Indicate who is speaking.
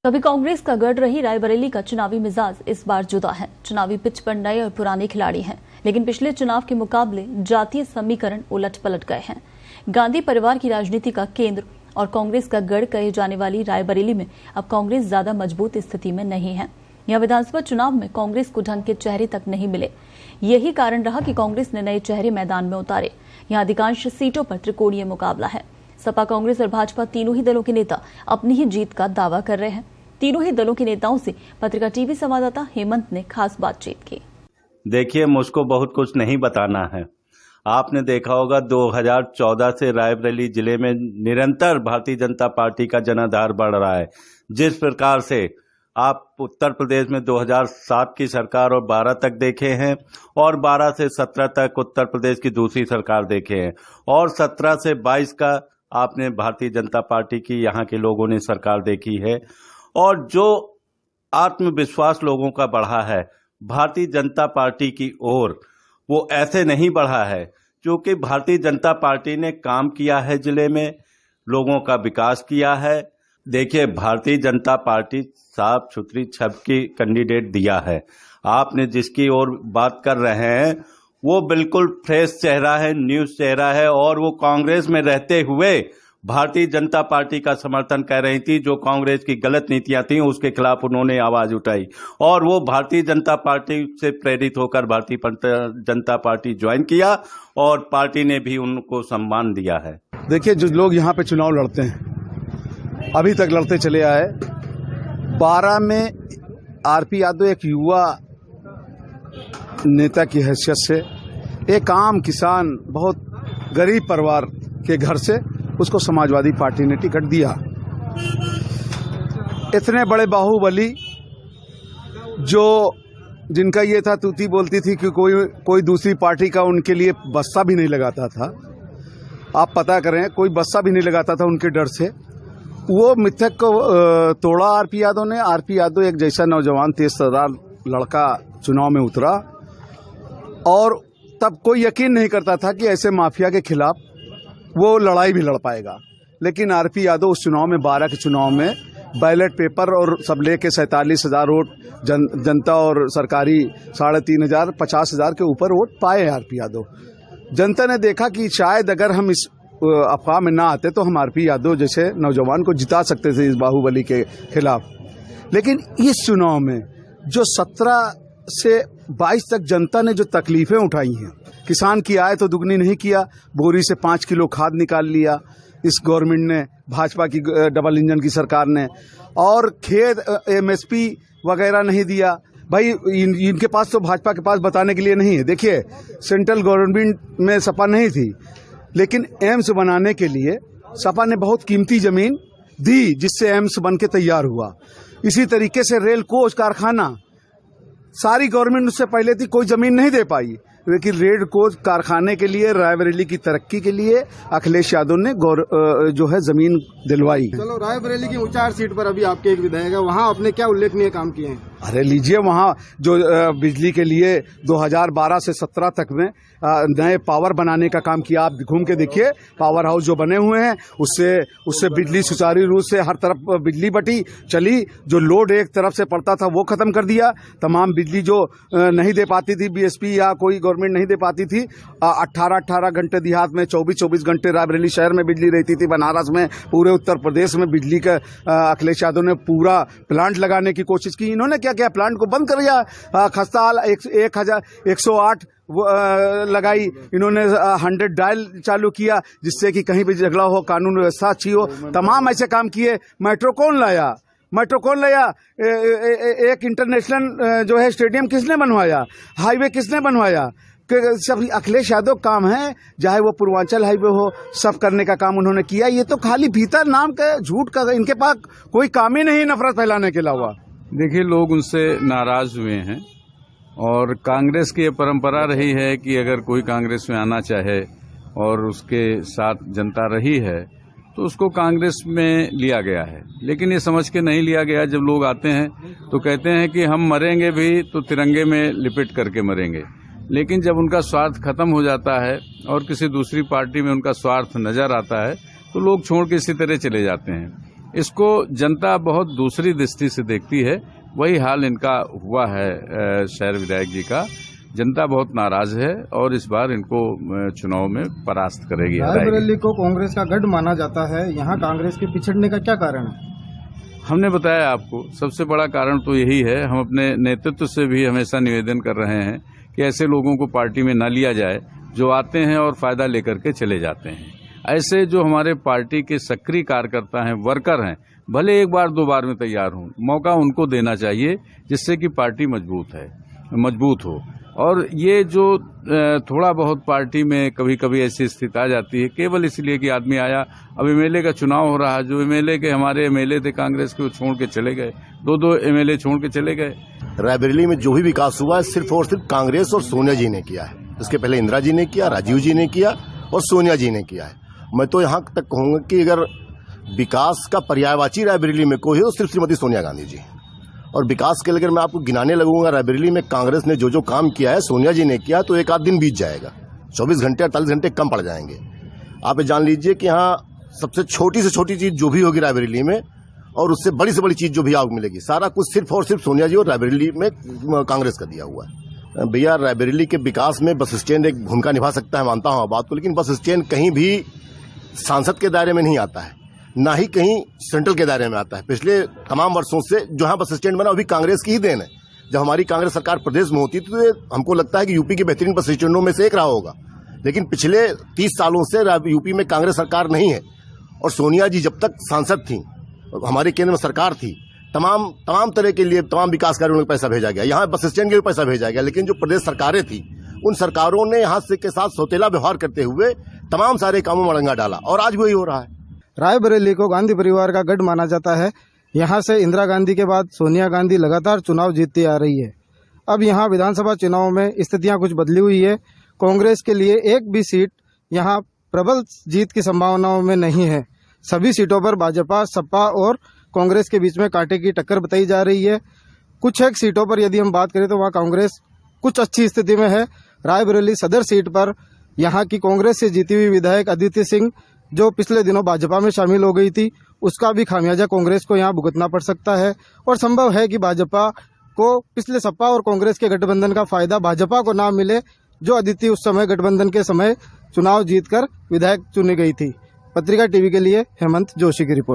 Speaker 1: कभी कांग्रेस का गढ़ रही रायबरेली का चुनावी मिजाज इस बार जुदा है। चुनावी पिच पर नए और पुराने खिलाड़ी हैं, लेकिन पिछले चुनाव के मुकाबले जातीय समीकरण उलट पलट गए हैं। गांधी परिवार की राजनीति का केंद्र और कांग्रेस का गढ़ कहे जाने वाली रायबरेली में अब कांग्रेस ज्यादा मजबूत स्थिति में नहीं है। यहां विधानसभा चुनाव में कांग्रेस को ढंग के चेहरे तक नहीं मिले। यही कारण रहा कि कांग्रेस ने नए चेहरे मैदान में उतारे। यहां अधिकांश सीटों पर त्रिकोणीय मुकाबला है। सपा, कांग्रेस और भाजपा तीनों ही दलों के नेता अपनी ही जीत का दावा कर रहे हैं। तीनों ही दलों के नेताओं से पत्रिका टीवी संवाददाता हेमंत ने खास बातचीत की।
Speaker 2: देखिए, मुझको बहुत कुछ नहीं बताना है। आपने देखा होगा 2014 से रायबरेली जिले में निरंतर भारतीय जनता पार्टी का जनाधार बढ़ रहा है। जिस प्रकार से आप उत्तर प्रदेश में 2007 की सरकार और 12 तक देखे हैं और 12 से 17 तक उत्तर प्रदेश की दूसरी सरकार देखे हैं और 17 से 22 का आपने भारतीय जनता पार्टी की यहाँ के लोगों ने सरकार देखी है। और जो आत्मविश्वास लोगों का बढ़ा है भारतीय जनता पार्टी की ओर, वो ऐसे नहीं बढ़ा है क्योंकि भारतीय जनता पार्टी ने काम किया है, जिले में लोगों का विकास किया है। देखिए, भारतीय जनता पार्टी साफ सुथरी छवि कैंडिडेट दिया है। आपने जिसकी ओर बात कर रहे हैं वो बिल्कुल फ्रेश चेहरा है, न्यूज़ चेहरा है और वो कांग्रेस में रहते हुए भारतीय जनता पार्टी का समर्थन कर रही थी। जो कांग्रेस की गलत नीतियां थी उसके खिलाफ उन्होंने आवाज उठाई और वो भारतीय जनता पार्टी से प्रेरित होकर भारतीय जनता पार्टी ज्वाइन किया और पार्टी ने भी उनको सम्मान दिया है।
Speaker 3: देखिए, जो लोग यहाँ पे चुनाव लड़ते हैं, अभी तक लड़ते चले आए। 12 में आरपी यादव एक युवा नेता की हैसियत से, एक आम किसान, बहुत गरीब परिवार के घर से उसको समाजवादी पार्टी ने टिकट दिया। इतने बड़े बाहुबली जो जिनका ये था, तूती बोलती थी कि कोई दूसरी पार्टी का उनके लिए बस्ता भी नहीं लगाता था। आप पता करें, कोई बस्ता भी नहीं लगाता था उनके डर से। वो मिथक को तोड़ा आरपी यादव ने। आरपी यादव एक जैसा नौजवान तेज तर्रार लड़का चुनाव में उतरा और तब कोई यकीन नहीं करता था कि ऐसे माफिया के खिलाफ वो लड़ाई भी लड़ पाएगा। लेकिन आरपी यादव उस चुनाव में, 12 के चुनाव में बैलेट पेपर और सब लेके 47,000 वोट जनता और सरकारी 3,500 50,000 के ऊपर वोट पाए आरपी यादव। जनता ने देखा कि शायद अगर हम इस अफवाह में ना आते तो हम आरपी यादव जैसे नौजवान को जिता सकते थे इस बाहुबली के खिलाफ। लेकिन इस चुनाव में जो 17 से 22 तक जनता ने जो तकलीफें उठाई हैं, किसान की आय तो दुगनी नहीं किया, बोरी से 5 किलो खाद निकाल लिया इस गवर्नमेंट ने, भाजपा की डबल इंजन की सरकार ने, और खेत MSP वगैरह नहीं दिया। भाई इनके पास तो, भाजपा के पास बताने के लिए नहीं है। देखिए, सेंट्रल गवर्नमेंट में सपा नहीं थी, लेकिन एम्स बनाने के लिए सपा ने बहुत कीमती जमीन दी जिससे एम्स बन के तैयार हुआ। इसी तरीके से रेल कोच कारखाना, सारी गवर्नमेंट उससे पहले थी, कोई जमीन नहीं दे पाई। लेकिन रेल कोच कारखाने के लिए, रायबरेली की तरक्की के लिए अखिलेश यादव ने जो है जमीन दिलवाई।
Speaker 4: चलो, रायबरेली की ऊंचार सीट पर अभी आपके एक विधायक है, वहाँ आपने क्या उल्लेखनीय काम किए हैं?
Speaker 3: अरे लीजिए, वहाँ जो बिजली के लिए 2012 से 17 तक में नए पावर बनाने का काम किया। आप घूम के देखिए, पावर हाउस जो बने हुए हैं उससे बिजली सुचारू रूप से हर तरफ बिजली बटी चली। जो लोड एक तरफ से पड़ता था वो खत्म कर दिया। तमाम बिजली जो नहीं दे पाती थी BSP या कोई गवर्नमेंट नहीं दे पाती थी, 18 घंटे देहात में, 24 घंटे रायबरेली शहर में बिजली रहती थी। बनारस में, पूरे उत्तर प्रदेश में बिजली का अखिलेश यादव ने पूरा प्लांट लगाने की कोशिश की। इन्होंने क्या किया, प्लांट को बंद कर दिया। खस्ताहाल 108 लगाई। इन्होंने 100 डायल चालू किया जिससे कि कहीं भी झगड़ा हो, कानून व्यवस्था अच्छी हो। तमाम ऐसे काम किए। मेट्रो कौन लाया? एक इंटरनेशनल जो है स्टेडियम किसने बनवाया? हाईवे किसने बनवाया? सब अखिलेश यादव काम है, चाहे वो पूर्वांचल हाईवे हो, सब करने का काम उन्होंने किया। ये तो खाली भीतर नाम का, झूठ का, इनके पास कोई काम ही नहीं नफरत फैलाने के अलावा।
Speaker 5: देखिए, लोग उनसे नाराज हुए हैं और कांग्रेस की ये परंपरा रही है कि अगर कोई कांग्रेस में आना चाहे और उसके साथ जनता रही है तो उसको कांग्रेस में लिया गया है। लेकिन ये समझ के नहीं लिया गया। जब लोग आते हैं तो कहते हैं कि हम मरेंगे भी तो तिरंगे में लिपट करके मरेंगे। लेकिन जब उनका स्वार्थ खत्म हो जाता है और किसी दूसरी पार्टी में उनका स्वार्थ नजर आता है तो लोग छोड़ के इसी तरह चले जाते हैं। इसको जनता बहुत दूसरी दृष्टि से देखती है। वही हाल इनका हुआ है शहर विधायक जी का। जनता बहुत नाराज है और इस बार इनको चुनाव में परास्त करेगी।
Speaker 4: रायबरेली को कांग्रेस का गढ़ माना जाता है, यहाँ कांग्रेस के पिछड़ने का क्या कारण है?
Speaker 5: हमने बताया आपको, सबसे बड़ा कारण तो यही है। हम अपने नेतृत्व से भी हमेशा निवेदन कर रहे हैं कि ऐसे लोगों को पार्टी में न लिया जाए जो आते हैं और फायदा लेकर के चले जाते हैं। ऐसे जो हमारे पार्टी के सक्रिय कार्यकर्ता हैं, वर्कर हैं, भले एक बार दो बार में तैयार हों, मौका उनको देना चाहिए जिससे कि पार्टी मजबूत हो। और ये जो थोड़ा बहुत पार्टी में कभी कभी ऐसी स्थिति आ जाती है केवल इसलिए कि आदमी आया। अब एमएलए का चुनाव हो रहा है, जो एमएलए के हमारे एमएलए थे कांग्रेस के, वो छोड़ के चले गए, दो एमएलए छोड़ के चले गए।
Speaker 6: रायबरेली में जो भी विकास हुआ है सिर्फ और सिर्फ कांग्रेस और सोनिया जी ने किया है। इसके पहले इंदिरा जी ने किया, राजीव जी ने किया और सोनिया जी ने किया है। मैं तो यहाँ तक कहूँगा कि अगर विकास का पर्यायवाची रायबरेली में कोई है तो सिर्फ श्रीमती सोनिया गांधी जी। और विकास के लिए अगर मैं आपको गिनाने लगूंगा रायबरेली में कांग्रेस ने जो काम किया है, सोनिया जी ने किया, तो एक आध दिन बीत जाएगा, 24 घंटे 48 घंटे कम पड़ जाएंगे। आप जान लीजिए कि यहाँ सबसे छोटी से छोटी चीज जो भी होगी रायबरेली में और उससे बड़ी से बड़ी चीज जो भी आपको मिलेगी, सारा कुछ सिर्फ और सिर्फ सोनिया जी और रायबरेली में कांग्रेस का दिया हुआ है। भैया रायबरेली के विकास में बस स्टैंड एक भूमिका निभा सकता है, मानता हूँ बात को, लेकिन बस स्टैंड कहीं भी सांसद के दायरे में नहीं आता है, ना ही कहीं सेंट्रल के दायरे में आता है। पिछले तमाम वर्षों से जो यहाँ बस स्टैंड बना वो भी कांग्रेस की ही देन है। जब हमारी कांग्रेस सरकार प्रदेश में होती थी तो हमको लगता है कि यूपी के बेहतरीन बस स्टैंडों में से एक रहा होगा, लेकिन पिछले 30 सालों से यूपी में कांग्रेस सरकार नहीं है। और सोनिया जी जब तक सांसद थी, हमारे केंद्र में सरकार थी, तमाम तरह के लिए तमाम विकास कार्यों में पैसा भेजा गया, यहाँ बस स्टैंड के लिए पैसा भेजा गया। लेकिन जो प्रदेश सरकारें थी उन सरकारों ने यहाँ से के साथ सौतेला व्यवहार करते हुए तमाम सारे कामों में अड़ंगा डाला और आज वही हो रहा है।
Speaker 4: रायबरेली को गांधी परिवार का गढ़ माना जाता है। यहाँ से इंदिरा गांधी के बाद सोनिया गांधी लगातार चुनाव जीतती आ रही है। अब यहाँ विधानसभा चुनाव में स्थितियां कुछ बदली हुई है। कांग्रेस के लिए एक भी सीट यहाँ प्रबल जीत की संभावनाओं में नहीं है। सभी सीटों पर भाजपा, सपा और कांग्रेस के बीच में कांटे की टक्कर बताई जा रही है। कुछ एक सीटों पर यदि हम बात करें तो वहाँ कांग्रेस कुछ अच्छी स्थिति में है। रायबरेली सदर सीट पर यहाँ की कांग्रेस से जीती हुई विधायक अदिति सिंह, जो पिछले दिनों भाजपा में शामिल हो गई थी, उसका भी खामियाजा कांग्रेस को यहाँ भुगतना पड़ सकता है। और संभव है कि भाजपा को पिछले सपा और कांग्रेस के गठबंधन का फायदा भाजपा को ना मिले, जो अदिति उस समय गठबंधन के समय चुनाव जीतकर विधायक चुनी गई थी। पत्रिका टीवी के लिए हेमंत जोशी की रिपोर्ट।